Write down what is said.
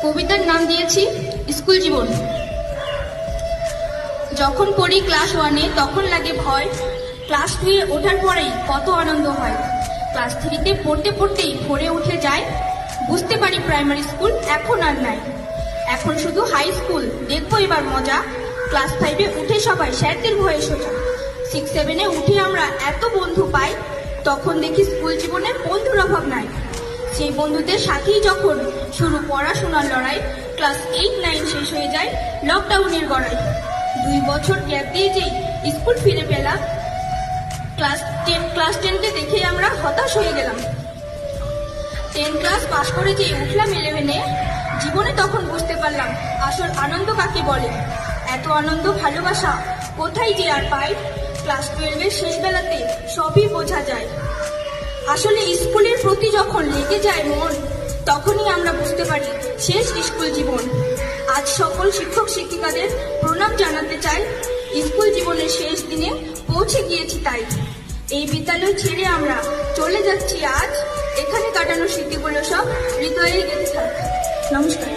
কবিতার নাম দিয়েছি স্কুল জীবন। যখন পড়ি ক্লাস 1-এ তখন লাগে ভয়, ক্লাস 2-এ ওঠার পরেই কত আনন্দ হয়। ক্লাস 3-তে পড়তে পড়তেই ভরে উঠে যায়, বুঝতে পারি প্রাইমারি স্কুল এখন আর নাই। এখন শুধু হাই স্কুল, দেখবো এবার মজা। ক্লাস 5-এ উঠে সবাই স্যারদের ভয়ে সোজা। 6-7-এ উঠে আমরা এত বন্ধু পাই, তখন দেখি স্কুল জীবনে বন্ধুর অভাব নাই। সেই বন্ধুদের সাথেই যখন শুরু পড়াশোনার লড়াই, ক্লাস 8-9 শেষ হয়ে যায় লকডাউনের গড়াই। 2 বছর গ্যাপ দিয়ে যেই স্কুল ফিরে পেলাম, ক্লাস 10-তে দেখে আমরা হতাশ হয়ে গেলাম। 10 ক্লাস পাশ করে যে উঠলাম 11-এ, জীবনে তখন বুঝতে পারলাম আসল আনন্দ কাকে বলে। এত আনন্দ ভালোবাসা কোথায় যে আর পাই, ক্লাস 12-এর শেষ বেলাতে সবই বোঝা যায়। আসলে স্কুলের প্রতি যখন লেগে যায় মন, তখনই আমরা বুঝতে পারি শেষ স্কুল জীবন। আজ সকল শিক্ষক শিক্ষিকাদের প্রণাম জানাতে চাই, স্কুল জীবনের শেষ দিনে পৌঁছে গিয়েছি তাই। এই বিদ্যালয় ছেড়ে আমরা চলে যাচ্ছি আজ, এখানে কাটানো স্মৃতিগুলো সব হৃদয়ে গেঁথে থাক। নমস্কার।